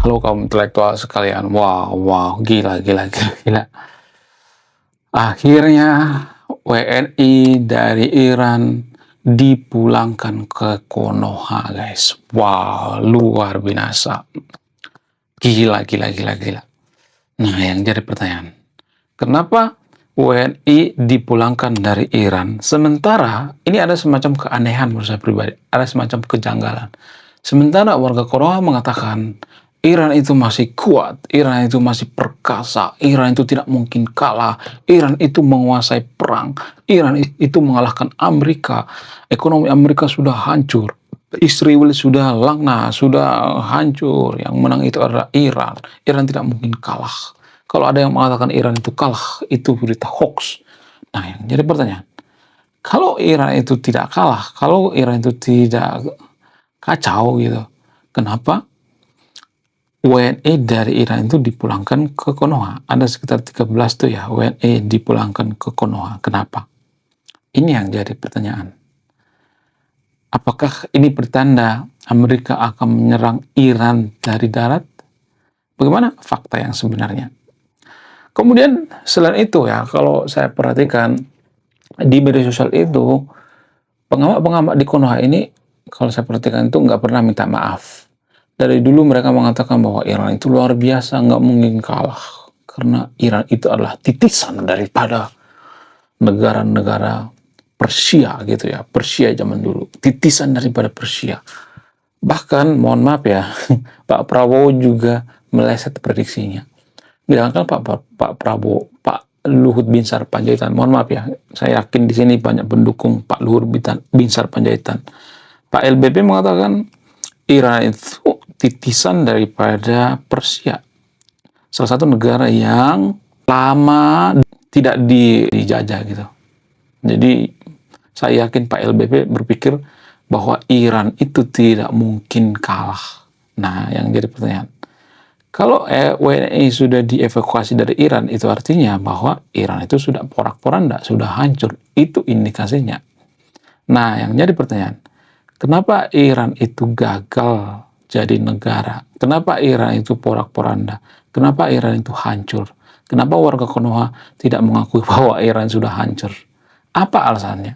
Halo kaum intelektual sekalian, wow wow, gila gila gila gila. Akhirnya WNI dari Iran dipulangkan ke Konoha, guys. Wow, luar biasa. Gila gila gila gila. Nah, yang jadi pertanyaan, kenapa WNI dipulangkan dari Iran? Sementara ini ada semacam keanehan menurut saya pribadi, ada semacam kejanggalan. Sementara warga Konoha mengatakan Iran itu masih kuat, Iran itu masih perkasa, Iran itu tidak mungkin kalah, Iran itu menguasai perang, Iran itu mengalahkan Amerika, ekonomi Amerika sudah hancur, Israel sudah langna, sudah hancur, yang menang itu adalah Iran, Iran tidak mungkin kalah. Kalau ada yang mengatakan Iran itu kalah, itu berita hoax. Nah, yang jadi pertanyaan, kalau Iran itu tidak kalah, kalau Iran itu tidak kacau gitu, kenapa WNI dari Iran itu dipulangkan ke Konoha? Ada sekitar 13 tuh ya WNI dipulangkan ke Konoha. Kenapa? Ini yang jadi pertanyaan. Apakah ini pertanda Amerika akan menyerang Iran dari darat? Bagaimana fakta yang sebenarnya? Kemudian selain itu ya, kalau saya perhatikan di media sosial itu, pengamat-pengamat di Konoha ini, kalau saya perhatikan itu nggak pernah minta maaf. Dari dulu mereka mengatakan bahwa Iran itu luar biasa, nggak mungkin kalah. Karena Iran itu adalah titisan daripada negara-negara Persia gitu ya, Persia zaman dulu, titisan daripada Persia. Bahkan, mohon maaf ya, Pak Prabowo juga meleset prediksinya. Bilangkan Pak Prabowo, Pak Luhut Binsar Panjaitan, mohon maaf ya, saya yakin di sini banyak pendukung Pak Luhut Binsar Panjaitan. Pak LBP mengatakan Iran itu titisan daripada Persia, salah satu negara yang lama tidak dijajah gitu. Jadi saya yakin Pak LBP berpikir bahwa Iran itu tidak mungkin kalah. Nah, yang jadi pertanyaan, kalau WNI sudah dievakuasi dari Iran, itu artinya bahwa Iran itu sudah porak-poranda, sudah hancur. Itu indikasinya. Nah, yang jadi pertanyaan, kenapa Iran itu gagal jadi negara? Kenapa Iran itu porak-poranda? Kenapa Iran itu hancur? Kenapa warga Konoha tidak mengakui bahwa Iran sudah hancur? Apa alasannya?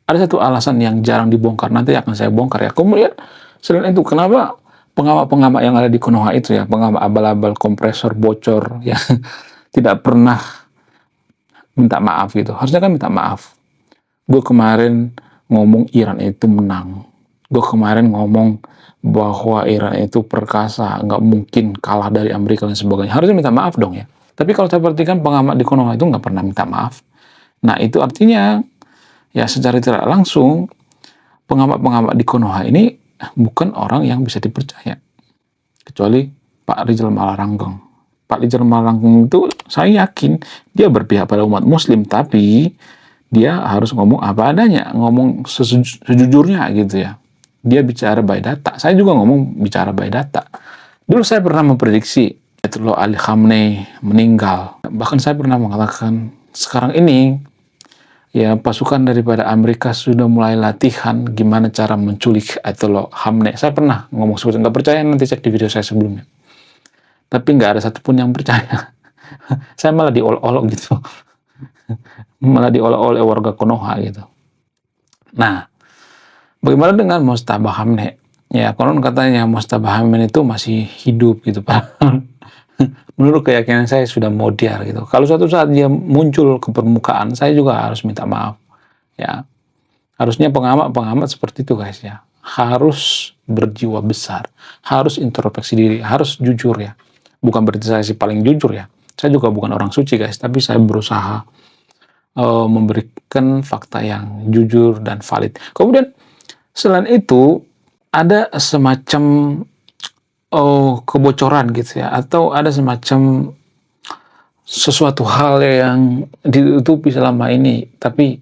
Ada satu alasan yang jarang dibongkar, nanti akan saya bongkar ya. Kemudian, selain itu, kenapa pengamat-pengamat yang ada di Konoha itu ya, pengamat abal-abal kompresor bocor yang tidak pernah minta maaf gitu. Harusnya kan minta maaf. Gue kemarin ngomong Iran itu menang. Gue kemarin ngomong bahwa Iran itu perkasa, nggak mungkin kalah dari Amerika dan sebagainya. Harusnya minta maaf dong ya. Tapi kalau saya perhatikan pengamat di Konoha itu nggak pernah minta maaf. Nah, itu artinya ya secara tidak langsung pengamat-pengamat di Konoha ini bukan orang yang bisa dipercaya. Kecuali Pak Rizal Malarangeng. Pak Rizal Malarangeng itu saya yakin dia berpihak pada umat muslim, tapi dia harus ngomong apa adanya, ngomong sejujurnya gitu ya. Dia bicara by data. Saya juga ngomong bicara by data. Dulu saya pernah memprediksi Ayatollah Ali Khamenei meninggal. Bahkan saya pernah mengatakan sekarang ini ya pasukan daripada Amerika sudah mulai latihan gimana cara menculik Ayatollah Khamenei. Saya pernah ngomong seperti itu. Nggak percaya nanti cek di video saya sebelumnya. Tapi nggak ada satupun yang percaya. Saya malah diolok-olok gitu. Malah diolok-olok warga Konoha gitu. Nah, bagaimana dengan Mojtaba Khamenei? Ya, konon katanya Mojtaba Khamenei itu masih hidup gitu Pak. Menurut keyakinan saya sudah modiar gitu. Kalau suatu saat dia muncul ke permukaan, saya juga harus minta maaf. Ya, harusnya pengamat-pengamat seperti itu guys ya. Harus berjiwa besar, harus introspeksi diri, harus jujur ya. Bukan berarti saya sih paling jujur ya. Saya juga bukan orang suci guys, tapi saya berusaha memberikan fakta yang jujur dan valid. Kemudian selain itu ada semacam kebocoran gitu ya, atau ada semacam sesuatu hal yang ditutupi selama ini, tapi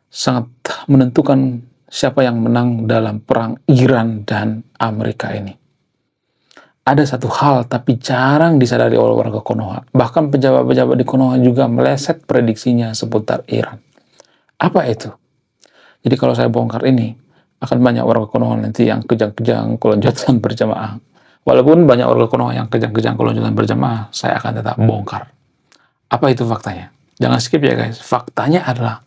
sangat menentukan siapa yang menang dalam perang Iran dan Amerika ini. Ada satu hal tapi jarang disadari oleh warga Konoha. Bahkan pejabat-pejabat di Konoha juga meleset prediksinya seputar Iran. Apa itu? Jadi kalau saya bongkar ini, akan banyak warga Konoha nanti yang kejang-kejang kelonjatan berjamaah. Walaupun banyak orang kuno yang kejang-kejang kalau jalan berjamaah, saya akan tetap bongkar. Apa itu faktanya? Jangan skip ya guys. Faktanya adalah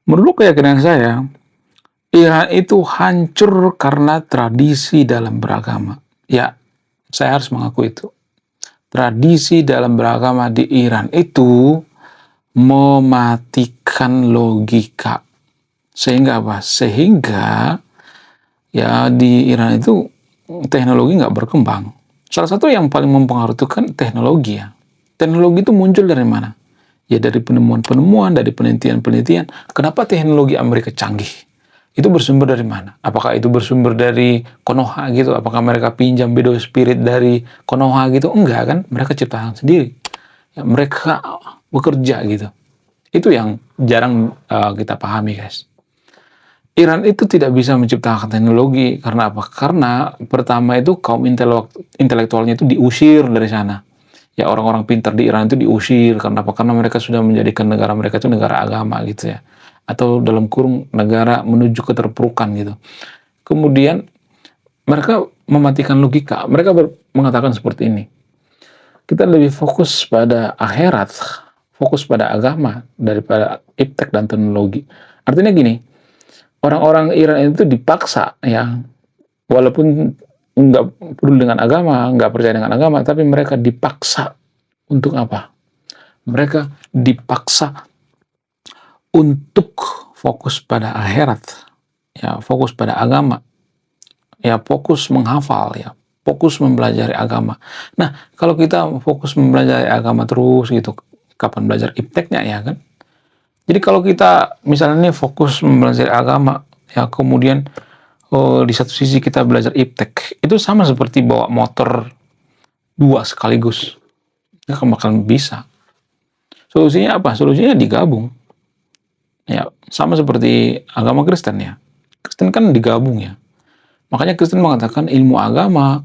menurut keyakinan saya, Iran itu hancur karena tradisi dalam beragama. Ya, saya harus mengaku itu. Tradisi dalam beragama di Iran itu mematikan logika. Sehingga apa? Sehingga ya di Iran itu teknologi nggak berkembang. Salah satu yang paling mempengaruhi itu kan teknologi ya. Teknologi itu muncul dari mana? Ya dari penemuan-penemuan, dari penelitian-penelitian. Kenapa teknologi Amerika canggih? Itu bersumber dari mana? Apakah itu bersumber dari Konoha gitu? Apakah mereka pinjam video spirit dari Konoha gitu? Enggak kan? Mereka ciptakan sendiri. Ya, mereka bekerja gitu. Itu yang jarang kita pahami guys. Iran itu tidak bisa menciptakan teknologi karena apa? Karena pertama itu kaum intelektualnya itu diusir dari sana. Ya orang-orang pintar di Iran itu diusir karena apa? Karena mereka sudah menjadikan negara mereka itu negara agama gitu ya. Atau dalam kurung negara menuju keterpurukan gitu. Kemudian mereka mematikan logika. Mereka mengatakan seperti ini. Kita lebih fokus pada akhirat, fokus pada agama daripada iptek dan teknologi. Artinya gini, orang-orang Iran itu dipaksa ya, walaupun nggak peduli dengan agama, nggak percaya dengan agama, tapi mereka dipaksa untuk apa? Mereka dipaksa untuk fokus pada akhirat, ya fokus pada agama, ya fokus menghafal, ya fokus mempelajari agama. Nah, kalau kita fokus mempelajari agama terus gitu, kapan belajar ipteknya ya kan? Jadi kalau kita misalnya nih fokus mempelajari agama, ya kemudian di satu sisi kita belajar iptek, itu sama seperti bawa motor dua sekaligus. Nggak bakal bisa. Solusinya apa? Solusinya digabung. Ya, sama seperti agama Kristen ya. Kristen kan digabung ya. Makanya Kristen mengatakan ilmu agama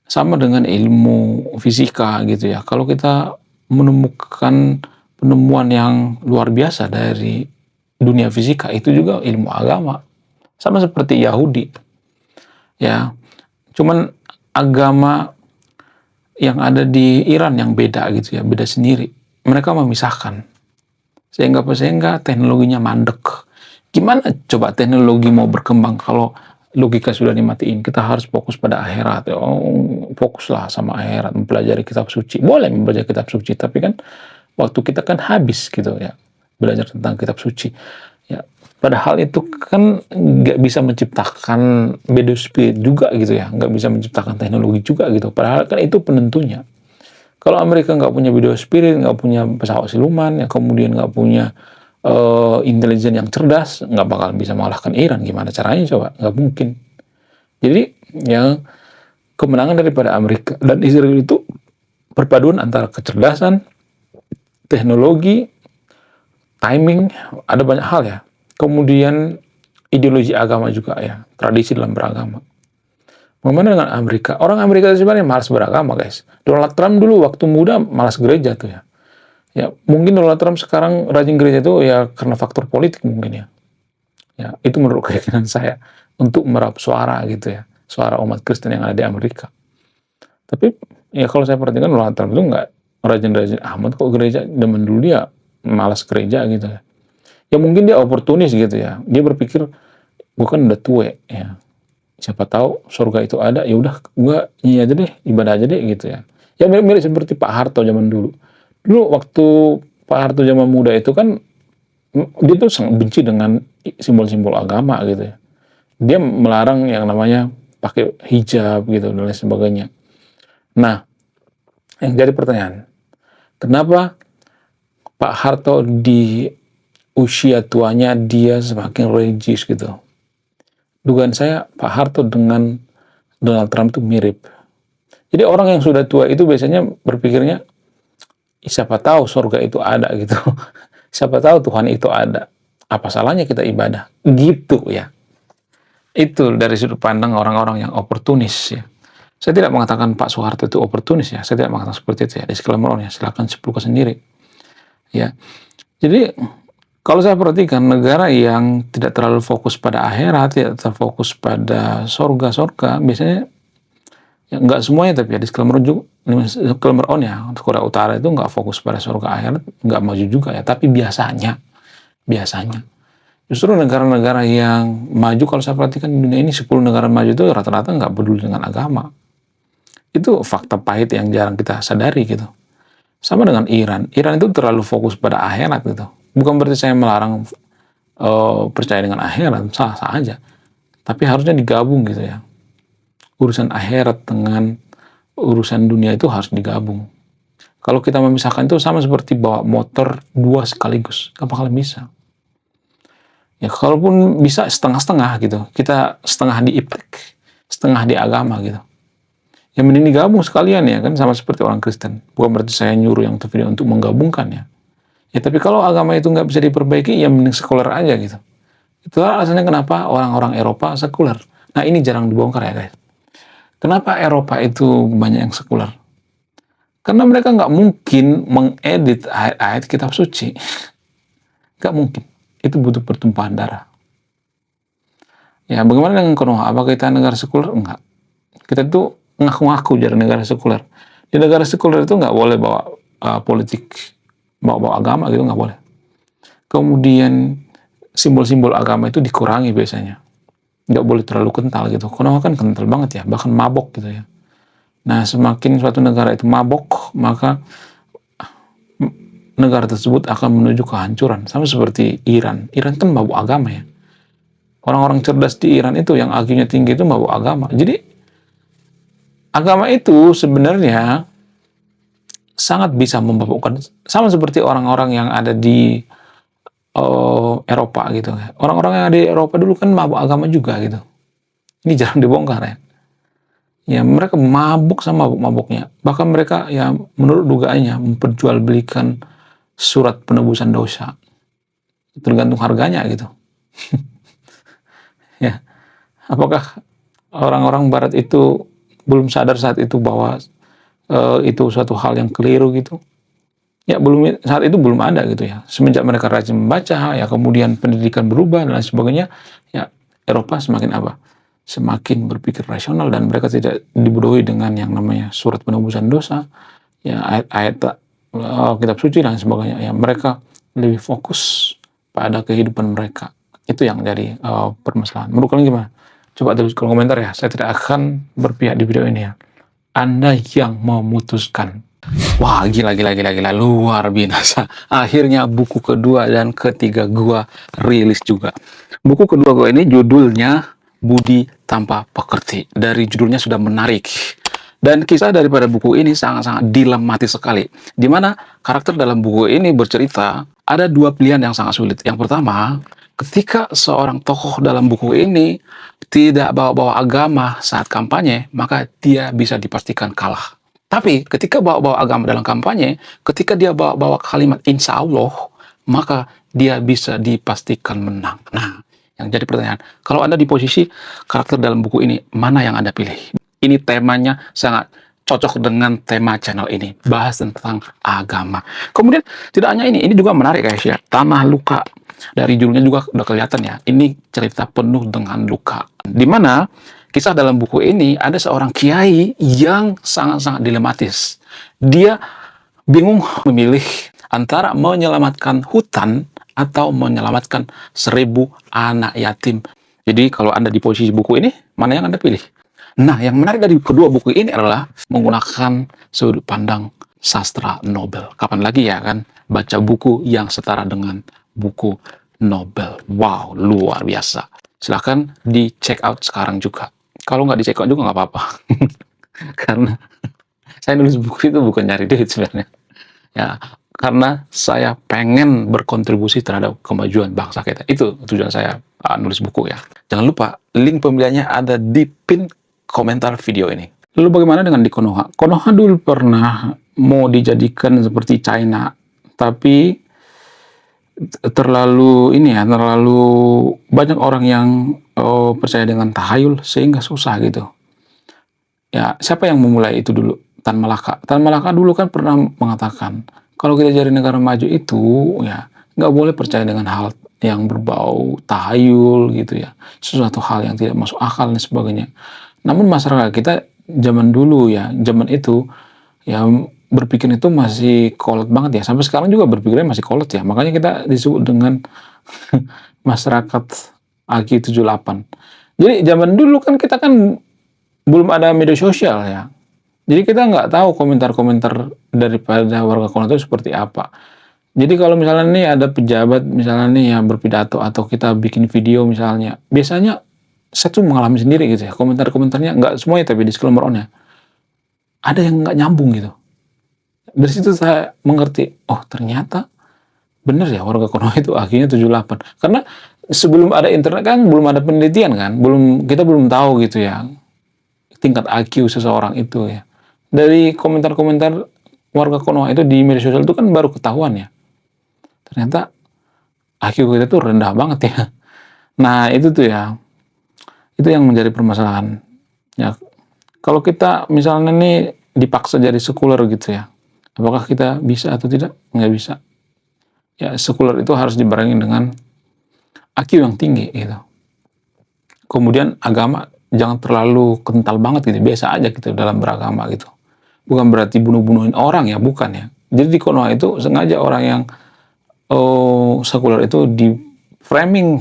sama dengan ilmu fisika gitu ya. Kalau kita menemukan penemuan yang luar biasa dari dunia fisika, itu juga ilmu agama. Sama seperti Yahudi. Ya, cuman agama yang ada di Iran yang beda gitu ya, beda sendiri. Mereka memisahkan. Sehingga teknologinya mandek. Gimana coba teknologi mau berkembang kalau logika sudah dimatiin? Kita harus fokus pada akhirat. Oh, fokuslah sama akhirat, mempelajari kitab suci. Boleh mempelajari kitab suci, tapi kan waktu kita kan habis gitu ya, belajar tentang kitab suci. Ya, padahal itu kan nggak bisa menciptakan video spirit juga gitu ya, nggak bisa menciptakan teknologi juga gitu. Padahal kan itu penentunya. Kalau Amerika nggak punya video spirit, nggak punya pesawat siluman, ya kemudian nggak punya intelijen yang cerdas, nggak bakal bisa mengalahkan Iran. Gimana caranya coba? Nggak mungkin. Jadi yang kemenangan daripada Amerika dan Israel itu perpaduan antara kecerdasan, teknologi, timing, ada banyak hal ya. Kemudian ideologi agama juga ya, tradisi dalam beragama. Bagaimana dengan Amerika? Orang Amerika itu sebenarnya malas beragama guys. Donald Trump dulu waktu muda malas gereja tuh ya. Ya mungkin Donald Trump sekarang rajin gereja itu ya karena faktor politik mungkin ya. Ya itu menurut keyakinan saya untuk meraup suara gitu ya, suara umat Kristen yang ada di Amerika. Tapi ya kalau saya perhatikan Donald Trump itu nggak rajin-rajin amat kok gereja. Zaman dulu dia malas gereja gitu ya. Ya mungkin dia oportunis gitu ya. Dia berpikir gue kan udah tua ya. Siapa tahu surga itu ada, ya udah gua nyi aja deh, ibadah aja deh gitu ya. Ya mirip-mirip seperti Pak Harto zaman dulu. Dulu waktu Pak Harto zaman muda itu kan dia tuh sangat benci dengan simbol-simbol agama gitu ya. Dia melarang yang namanya pakai hijab gitu dan lain sebagainya. Nah, yang jadi pertanyaan, kenapa Pak Harto di usia tuanya dia semakin religius gitu? Dugaan saya Pak Harto dengan Donald Trump itu mirip. Jadi orang yang sudah tua itu biasanya berpikirnya, siapa tahu surga itu ada gitu. Siapa tahu Tuhan itu ada. Apa salahnya kita ibadah? Gitu ya. Itu dari sudut pandang orang-orang yang oportunis ya. Saya tidak mengatakan Pak Soeharto itu oportunis ya. Saya tidak mengatakan seperti itu ya. Disclaimer ya. Silakan sepuluh sendiri. Ya. Jadi Kalau saya perhatikan negara yang tidak terlalu fokus pada akhirat, tidak terfokus pada sorga-sorga, biasanya ya nggak semuanya tapi ya disclaimer juga, disclaimer on ya, Korea Utara itu nggak fokus pada surga akhirat, nggak maju juga ya. Tapi biasanya justru negara-negara yang maju, kalau saya perhatikan di dunia ini 10 negara maju itu rata-rata nggak peduli dengan agama. Itu fakta pahit yang jarang kita sadari gitu. Sama dengan Iran. Iran itu terlalu fokus pada akhirat gitu. Bukan berarti saya melarang percaya dengan akhirat, sah-sah aja. Tapi harusnya digabung gitu ya. Urusan akhirat dengan urusan dunia itu harus digabung. Kalau kita memisahkan itu sama seperti bawa motor dua sekaligus, gak bakalan bisa. Ya kalaupun bisa setengah-setengah gitu, kita setengah di iptek, setengah di agama gitu. Ya mending digabung sekalian ya kan, sama seperti orang Kristen. Bukan berarti saya nyuruh yang video untuk menggabungkan ya. Ya tapi kalau agama itu nggak bisa diperbaiki, ya mending sekuler aja gitu. Itulah alasannya kenapa orang-orang Eropa sekuler. Nah ini jarang dibongkar ya guys. Kenapa Eropa itu banyak yang sekuler? Karena mereka nggak mungkin mengedit ayat-ayat kitab suci. Nggak mungkin. Itu butuh pertumpahan darah. Ya bagaimana dengan Konoha? Apakah kita negara sekuler? Enggak. Kita itu ngaku-ngaku jadi negara sekuler. Di negara sekuler itu nggak boleh bawa politik, bawa agama gitu, nggak boleh. Kemudian simbol-simbol agama itu dikurangi biasanya. Nggak boleh terlalu kental gitu. Konoha kan kental banget ya, bahkan mabok gitu ya. Nah, semakin suatu negara itu mabok, maka negara tersebut akan menuju kehancuran. Sama seperti Iran. Iran kan mabuk agama ya. Orang-orang cerdas di Iran itu yang IQ-nya tinggi itu mabuk agama. Jadi, agama itu sebenarnya sangat bisa memabukkan. Sama seperti orang-orang yang ada di Eropa gitu. Orang-orang yang ada di Eropa dulu kan mabuk agama juga gitu. Ini jarang dibongkar ya. Ya mereka mabuk sama mabuk-mabuknya. Bahkan mereka ya menurut dugaannya memperjualbelikan surat penebusan dosa. Tergantung harganya gitu. Ya, apakah orang-orang Barat itu belum sadar saat itu bahwa itu suatu hal yang keliru gitu? Ya belum, saat itu belum ada gitu ya. Semenjak mereka rajin membaca, ya kemudian pendidikan berubah dan lain sebagainya, ya Eropa semakin apa? Semakin berpikir rasional dan mereka tidak dibodohi dengan yang namanya surat penebusan dosa, ya ayat-ayat kitab suci dan sebagainya. Ya mereka lebih fokus pada kehidupan mereka. Itu yang jadi permasalahan. Menurut kalian gimana? Coba tulis kolom komentar ya. Saya tidak akan berpihak di video ini ya. Anda yang memutuskan. Wah, gila, luar biasa. Akhirnya buku kedua dan ketiga gua rilis juga. Buku kedua gua ini judulnya Budi Tanpa Pekerti. Dari judulnya sudah menarik. Dan kisah daripada buku ini sangat-sangat dilematis sekali. Di mana karakter dalam buku ini bercerita, ada dua pilihan yang sangat sulit. Yang pertama, ketika seorang tokoh dalam buku ini tidak bawa-bawa agama saat kampanye, maka dia bisa dipastikan kalah. Tapi ketika bawa-bawa agama dalam kampanye, ketika dia bawa-bawa kalimat insya Allah, maka dia bisa dipastikan menang. Nah, yang jadi pertanyaan, kalau Anda di posisi karakter dalam buku ini, mana yang Anda pilih? Ini temanya sangat cocok dengan tema channel ini, bahas tentang agama. Kemudian tidak hanya ini juga menarik guys ya, Tanah Luka. Dari judulnya juga udah kelihatan ya, ini cerita penuh dengan luka. Dimana kisah dalam buku ini ada seorang kiai yang sangat-sangat dilematis. Dia bingung memilih antara menyelamatkan hutan atau menyelamatkan 1000 anak yatim. Jadi kalau Anda di posisi buku ini, mana yang Anda pilih? Nah, yang menarik dari kedua buku ini adalah menggunakan sudut pandang sastra Nobel. Kapan lagi ya kan baca buku yang setara dengan buku Nobel. Wow, luar biasa. Silahkan di check out sekarang juga. Kalau nggak di check out juga nggak apa-apa. Karena saya nulis buku itu bukan nyari duit sebenarnya. Ya, karena saya pengen berkontribusi terhadap kemajuan bangsa kita. Itu tujuan saya nulis buku ya. Jangan lupa, link pembeliannya ada di pin komentar video ini. Lalu bagaimana dengan di Konoha? Konoha dulu pernah mau dijadikan seperti China, tapi terlalu banyak orang yang percaya dengan tahayul sehingga susah gitu. Ya, siapa yang memulai itu dulu? Tan Malaka. Tan Malaka dulu kan pernah mengatakan, kalau kita jadi negara maju itu, ya Nggak boleh percaya dengan hal yang berbau tahayul gitu ya, sesuatu hal yang tidak masuk akal dan sebagainya. Namun masyarakat kita zaman dulu ya, zaman itu ya berpikir itu masih kolot banget ya, sampai sekarang juga berpikirnya masih kolot ya, makanya kita disebut dengan masyarakat AQ78. Jadi zaman dulu kan kita kan belum ada media sosial ya, jadi kita nggak tahu komentar-komentar daripada warga kono itu seperti apa. Jadi kalau misalnya nih ada pejabat misalnya nih yang berpidato atau kita bikin video misalnya, biasanya saya tuh mengalami sendiri gitu ya, komentar-komentarnya nggak semuanya tapi disclaimer on ya, ada yang nggak nyambung gitu. Dari situ saya mengerti, oh ternyata bener ya warga Konoha itu akhirnya 78. Karena sebelum ada internet kan belum ada penelitian kan, kita belum tahu gitu ya tingkat IQ seseorang itu ya. Dari komentar-komentar warga Konoha itu di media sosial itu kan baru ketahuan ya. Ternyata IQ kita tuh rendah banget ya. Nah itu tuh ya, itu yang menjadi permasalahan. Ya, kalau kita misalnya nih dipaksa jadi sekuler gitu ya, apakah kita bisa atau tidak? Nggak bisa. Ya sekuler itu harus dibarengi dengan IQ yang tinggi gitu. Kemudian agama jangan terlalu kental banget gitu, biasa aja gitu dalam beragama gitu. Bukan berarti bunuh-bunuhin orang ya, bukan ya. Jadi di Konoha itu sengaja orang yang sekuler itu di framing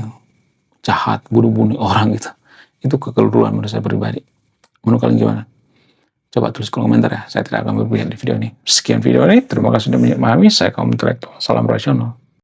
jahat, bunuh-bunuh orang gitu. Itu kekeliruan menurut saya pribadi. Menurut kalian gimana? Coba tulis kolom komentar ya, saya tidak akan berpihak di video ini. Sekian video ini, terima kasih sudah memahami, saya kaum intelektual, salam rasional.